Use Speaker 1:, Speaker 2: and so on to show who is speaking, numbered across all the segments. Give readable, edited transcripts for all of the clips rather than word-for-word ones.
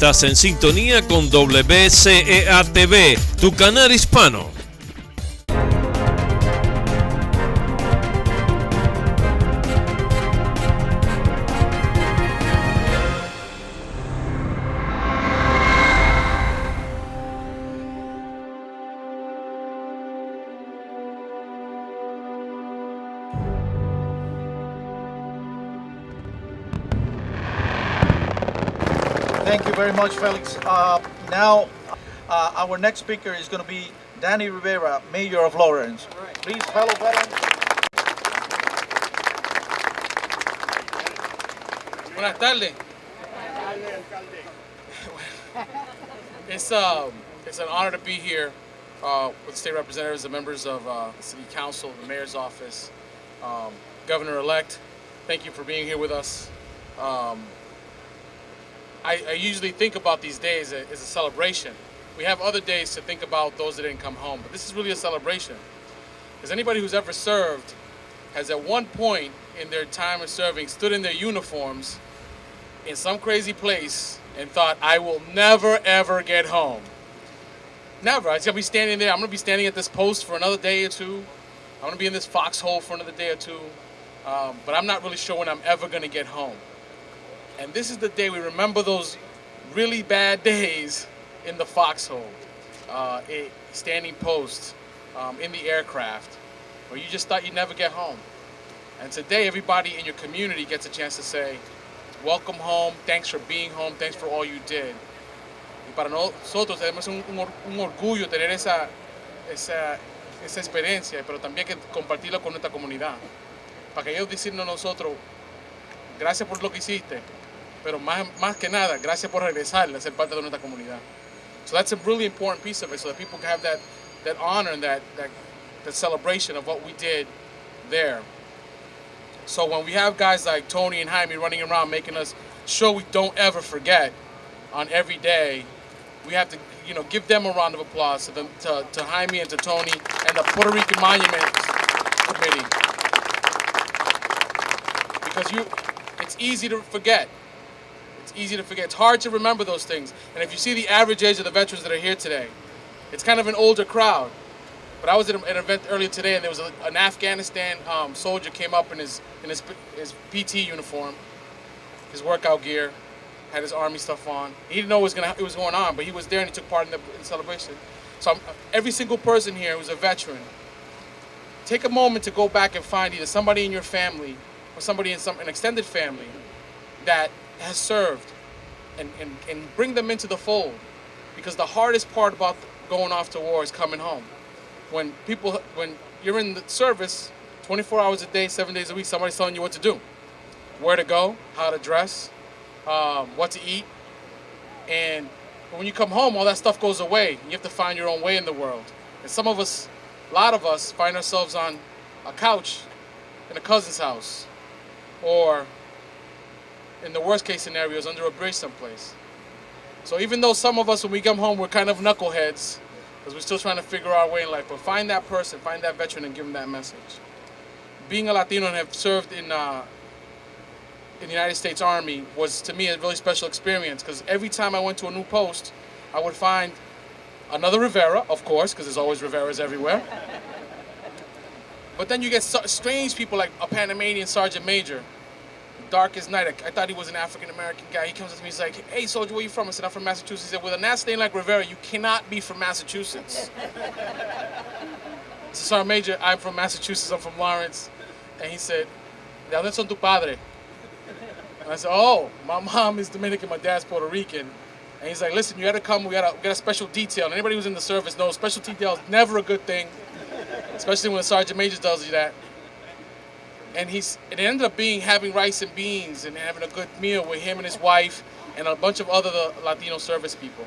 Speaker 1: Estás en sintonía con WCEA-TV, tu canal hispano.
Speaker 2: Thank you very much, Felix. Now, our next speaker is going to be Danny Rivera, Mayor of Lawrence. Right. Please, fellow veterans.
Speaker 3: Buenas tardes. It's an honor to be here with state representatives, the members of the City Council, the Mayor's Office, Governor-elect. Thank you for being here with us. I usually think about these days as a celebration. We have other days to think about those that didn't come home, but this is really a celebration. Because anybody who's ever served has at one point in their time of serving stood in their uniforms in some crazy place and thought, I will never ever get home. Never. I'm gonna be standing there. I'm gonna be standing at this post for another day or two. I'm gonna be in this foxhole for another day or two. But I'm not really sure when I'm ever gonna get home. And this is the day we remember those really bad days in the foxhole, a standing post in the aircraft, where you just thought you'd never get home. And today, everybody in your community gets a chance to say, welcome home, thanks for being home, thanks for all you did. Y para nosotros tenemos un orgullo tener esa experiencia, pero también que compartirla con nuestra comunidad. Para que ellos decirnos a nosotros, gracias por lo que hiciste, pero más que nada, gracias por regresar a ser parte de nuestra comunidad. So that's a really important piece of it, so that people can have that honor and that celebration of what we did there. So when we have guys like Tony and Jaime running around making us sure we don't ever forget on every day, we have to, give them a round of applause to Jaime and to Tony and the Puerto Rican Monument Committee. Because it's easy to forget. It's easy to forget. It's hard to remember those things. And if you see the average age of the veterans that are here today, it's kind of an older crowd. But I was at an event earlier today, and there was an Afghanistan soldier came up in his PT uniform, his workout gear, had his army stuff on. He didn't know what was going on, but he was there and he took part in the celebration. So every single person here who's a veteran, take a moment to go back and find either somebody in your family or somebody in an extended family that has served and bring them into the fold. Because the hardest part about going off to war is coming home. When you're in the service, 24 hours a day, 7 days a week, somebody's telling you what to do, where to go, how to dress, what to eat. And when you come home, all that stuff goes away. You have to find your own way in the world. And a lot of us find ourselves on a couch in a cousin's house, or in the worst case scenarios, under a bridge someplace. So even though some of us, when we come home, we're kind of knuckleheads, because we're still trying to figure our way in life, but find that person, find that veteran, and give them that message. Being a Latino and have served in the United States Army was, to me, a really special experience, because every time I went to a new post, I would find another Rivera, of course, because there's always Riveras everywhere. But then you get strange people like a Panamanian Sergeant Major, dark as night. I thought he was an African-American guy. He comes up to me, he's like, hey, soldier, where you from? I said, I'm from Massachusetts. He said, with a last name like Rivera, you cannot be from Massachusetts. I said, Sergeant Major, I'm from Massachusetts, I'm from Lawrence. And he said, ¿de dónde son tu padre? And I said, oh, my mom is Dominican, my dad's Puerto Rican. And he's like, listen, you gotta come, we got a special detail. And anybody who's in the service knows special detail is never a good thing, especially when a Sergeant Major tells you that. And it ended up having rice and beans and having a good meal with him and his wife and a bunch of other Latino service people.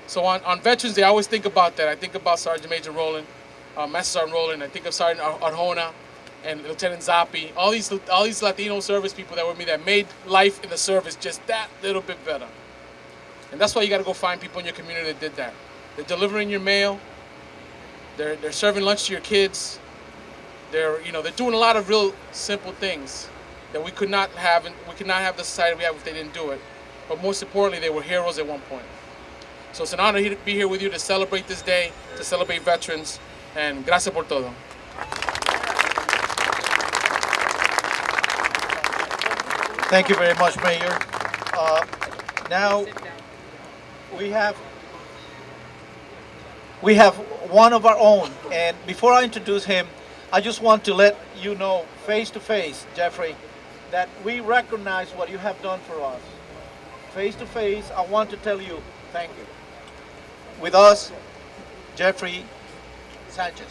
Speaker 3: So on Veterans Day, I always think about that. I think about Sergeant Major Rowland, Master Sergeant Rowland. I think of Sergeant Arjona and Lieutenant Zappi. All these Latino service people that were with me that made life in the service just that little bit better. And that's why you got to go find people in your community that did that. They're delivering your mail. They're serving lunch to your kids. They're doing a lot of real simple things that we could not have the society we have if they didn't do it. but most importantly, they were heroes at one point. So it's an honor to be here with you to celebrate this day, to celebrate veterans, and gracias por todo.
Speaker 2: Thank you very much, Mayor. Now we have one of our own, and before I introduce him, I just want to let you know face to face, Jeffrey, that we recognize what you have done for us. Face to face, I want to tell you thank you. With us, Jeffrey Sanchez.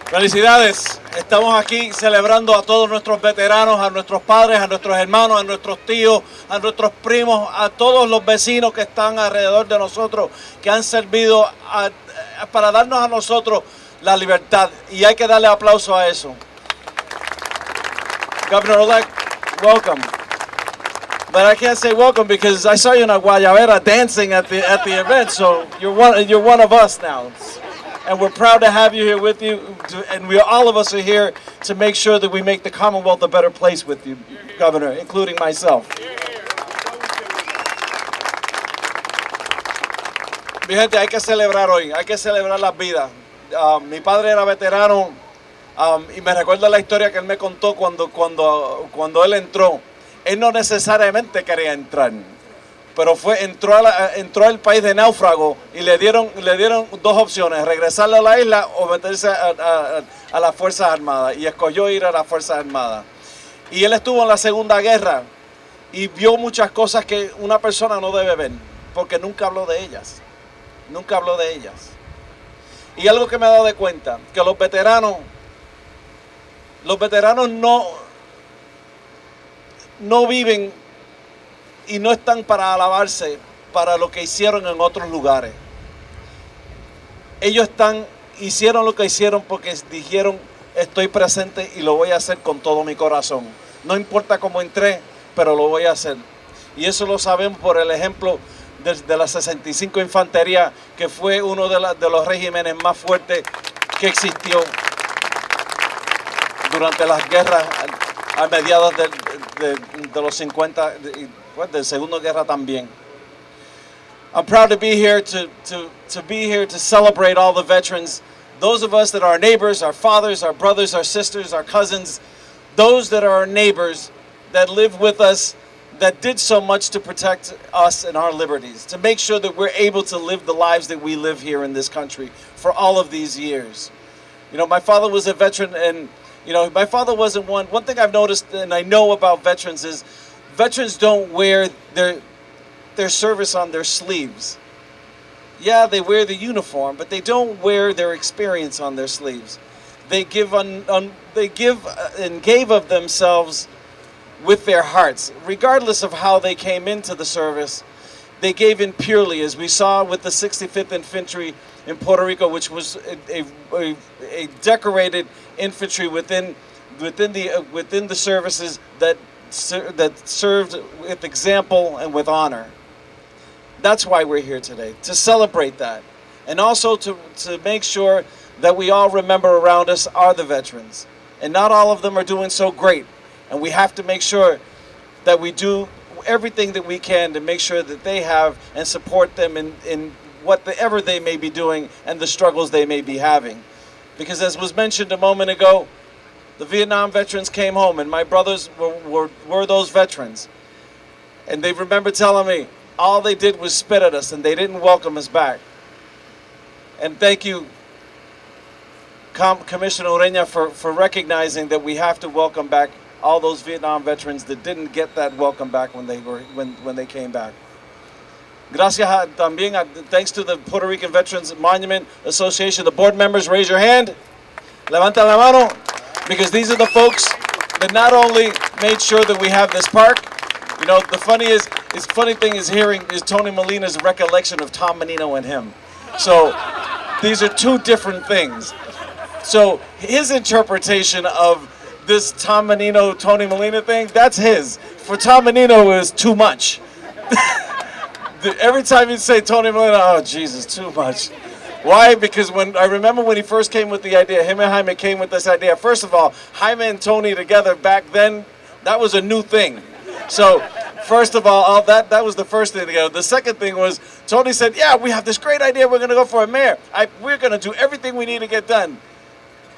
Speaker 4: Felicidades, estamos aquí celebrando a todos nuestros veteranos, a nuestros padres, a nuestros hermanos, a nuestros tíos, a nuestros primos, a todos los vecinos que están alrededor de nosotros, que han servido para darnos a nosotros la libertad, y hay que darle aplauso a eso. Governor-elect, welcome. But I can't say welcome because I saw you in a guayabera dancing at the event, so you're one of us now. And we're proud to have you here with you, and all of us are here to make sure that we make the Commonwealth a better place with you, Governor, including myself. Mi gente, hay que celebrar hoy, hay que celebrar las vidas. Mi padre era veterano y me recuerda la historia que él me contó cuando él entró. Él no necesariamente quería entrar, pero entró al país de náufrago y le dieron dos opciones: regresarle a la isla o meterse a las Fuerzas Armadas, y escogió ir a las Fuerzas Armadas. Y él estuvo en la Segunda Guerra y vio muchas cosas que una persona no debe ver, porque nunca habló de ellas. Y algo que me he dado de cuenta, que los veteranos no viven y no están para alabarse para lo que hicieron en otros lugares. Ellos hicieron lo que hicieron porque dijeron: estoy presente y lo voy a hacer con todo mi corazón. No importa cómo entré, pero lo voy a hacer. Y eso lo sabemos por el ejemplo de la 65 Infantería, que fue uno de los regímenes más fuertes que existió durante las guerras a mediados de los 50, de Segunda Guerra también. I'm proud to be here to celebrate all the veterans, those of us that are our neighbors, our fathers, our brothers, our sisters, our cousins, those that are our neighbors that live with us, that did so much to protect us and our liberties, to make sure that we're able to live the lives that we live here in this country for all of these years. You know, my father was a veteran, and my father wasn't one thing I've noticed and I know about veterans is veterans don't wear their service on their sleeves. Yeah, they wear the uniform, but they don't wear their experience on their sleeves. They give and gave of themselves with their hearts, regardless of how they came into the service. They gave in purely, as we saw with the 65th Infantry in Puerto Rico, which was a decorated infantry within the services that served with example and with honor. That's why we're here today, to celebrate that, and also to make sure that we all remember around us are the veterans, and not all of them are doing so great, and we have to make sure that we do everything that we can to make sure that they have and support them in whatever they may be doing and the struggles they may be having. Because as was mentioned a moment ago, the Vietnam veterans came home, and my brothers were those veterans. And they remember telling me all they did was spit at us and they didn't welcome us back. And thank you, Commissioner Ureña, for recognizing that we have to welcome back all those Vietnam veterans that didn't get that welcome back when they came back. Gracias también, thanks to the Puerto Rican Veterans Monument Association. The board members, raise your hand. Levanta la mano, because these are the folks that not only made sure that we have this park. You know, the funny thing is hearing Tony Molina's recollection of Tom Menino and him. So these are two different things. So his interpretation of this Tom Menino, Tony Molina thing, that's his. For Tom Menino, it was too much. Every time you say Tony Molina, oh Jesus, too much. Why? Because I remember when he first came with the idea, him and Jaime came with this idea. First of all, Jaime and Tony together back then, that was a new thing. So, first of all that was the first thing to go. The second thing was, Tony said, yeah, we have this great idea, we're going to go for a mayor. We're going to do everything we need to get done.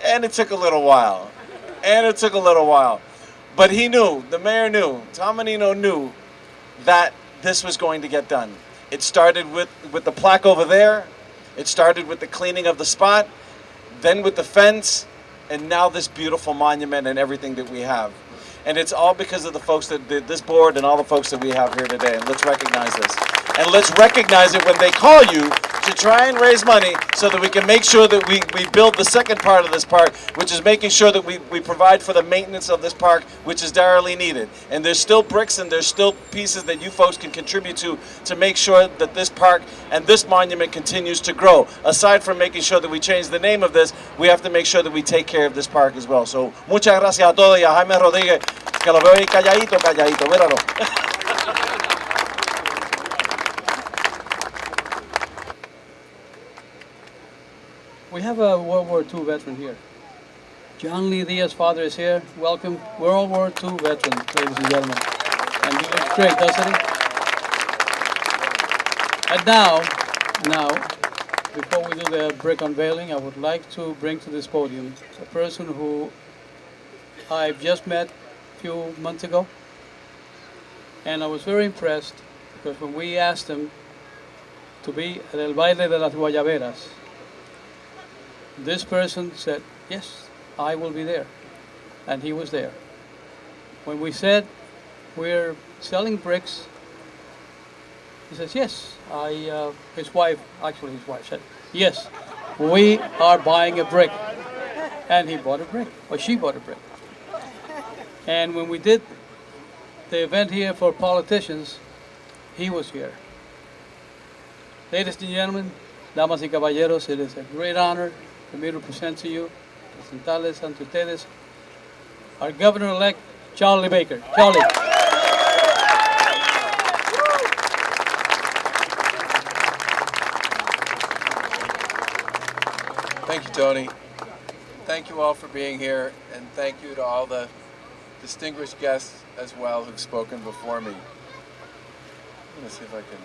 Speaker 4: And it took a little while. But he knew, the mayor knew, Tom Menino knew that this was going to get done. It started with the plaque over there. It started with the cleaning of the spot, then with the fence, and now this beautiful monument and everything that we have. And it's all because of the folks this board and all the folks that we have here today. And let's recognize this. And let's recognize it when they call you to try and raise money so that we can make sure that we build the second part of this park, which is making sure that we provide for the maintenance of this park, which is direly needed. And there's still bricks and there's still pieces that you folks can contribute to make sure that this park and this monument continues to grow. Aside from making sure that we change the name of this, we have to make sure that we take care of this park as well. So, muchas gracias a todos y a Jaime Rodríguez, que lo veo ahí calladito, míralo.
Speaker 5: We have a World War II veteran here. John Lee Diaz's father is here. Welcome, World War II veteran, ladies and gentlemen. And he looks great, doesn't he? And now, before we do the brick unveiling, I would like to bring to this podium a person who I've just met a few months ago. And I was very impressed because when we asked him to be at El Baile de las Guayaberas, this person said, yes, I will be there. And he was there. When we said we're selling bricks, he says, yes. His wife said, yes, we are buying a brick. And he bought a brick, or she bought a brick. And when we did the event here for politicians, he was here. Ladies and gentlemen, damas y caballeros, it is a great honor for me to present to you, presentarles ante ustedes, our Governor-elect, Charlie Baker. Charlie.
Speaker 6: Thank you, Tony. Thank you all for being here, and thank you to all the distinguished guests as well who've spoken before me. I'm going to see if I can...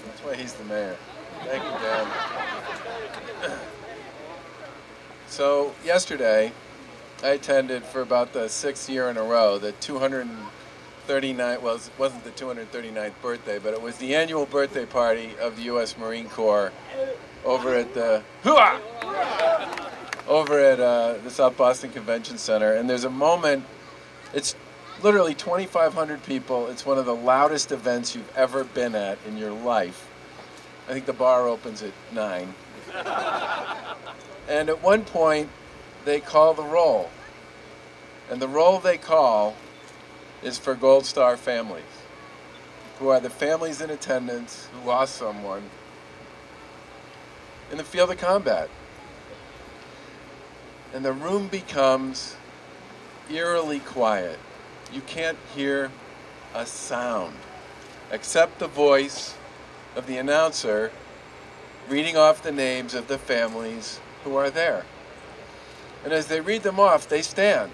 Speaker 6: That's why he's the mayor. Thank you, Dan. So, yesterday, I attended for about the 6th year in a row the 239th, well, it wasn't the 239th birthday, but it was the annual birthday party of the U.S. Marine Corps over at the South Boston Convention Center. And there's a moment, it's literally 2,500 people. It's one of the loudest events you've ever been at in your life. I think the bar opens at 9. And at one point, they call the roll. And the roll they call is for Gold Star families, who are the families in attendance who lost someone in the field of combat. And the room becomes eerily quiet. You can't hear a sound except the voice of the announcer reading off the names of the families who are there. And as they read them off, they stand.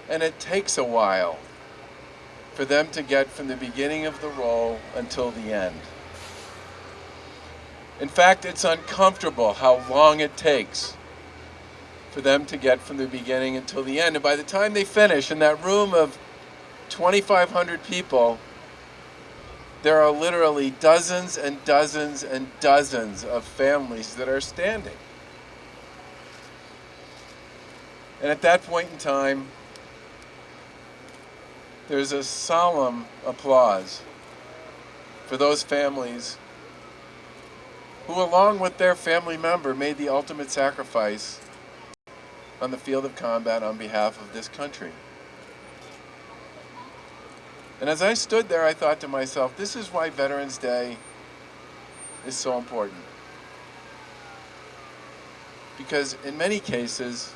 Speaker 6: And it takes a while for them to get from the beginning of the roll until the end. In fact, it's uncomfortable how long it takes for them to get from the beginning until the end. And by the time they finish in that room of 2,500 people, there are literally dozens and dozens and dozens of families that are standing. And at that point in time, there's a solemn applause for those families who, along with their family member, made the ultimate sacrifice on the field of combat on behalf of this country. And as I stood there, I thought to myself, this is why Veterans Day is so important. Because in many cases,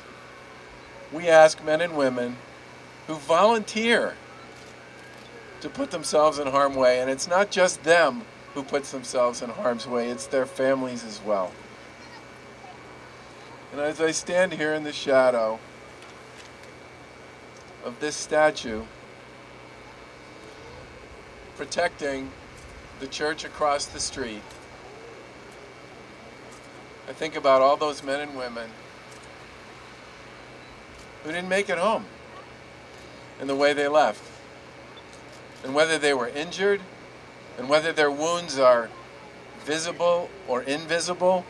Speaker 6: we ask men and women who volunteer to put themselves in harm's way. And it's not just them who puts themselves in harm's way, it's their families as well. And as I stand here in the shadow of this statue, protecting the church across the street, I think about all those men and women who didn't make it home in the way they left. And whether they were injured, and whether their wounds are visible or invisible,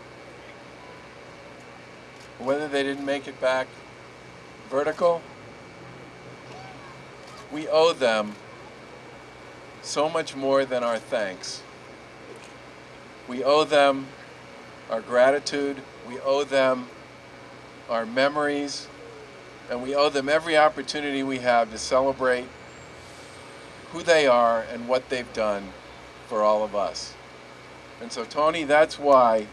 Speaker 6: or whether they didn't make it back vertical, we owe them so much more than our thanks. We owe them our gratitude, we owe them our memories, and we owe them every opportunity we have to celebrate who they are and what they've done for all of us. And so, Tony, that's why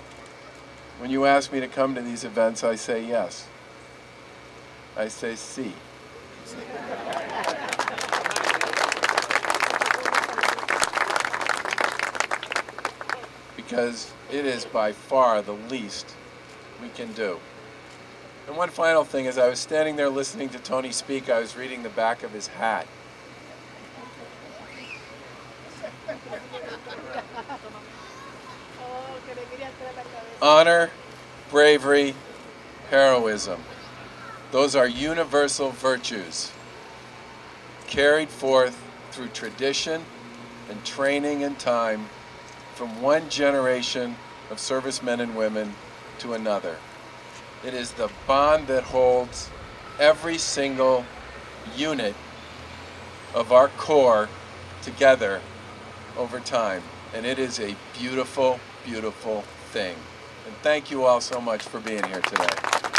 Speaker 6: when you ask me to come to these events, I say yes. I say sí. Because it is by far the least we can do. And one final thing, as I was standing there listening to Tony speak, I was reading the back of his hat. Honor, bravery, heroism. Those are universal virtues carried forth through tradition and training and time from one generation of servicemen and women to another. It is the bond that holds every single unit of our Corps together over time. And it is a beautiful, beautiful thing. And thank you all so much for being here today.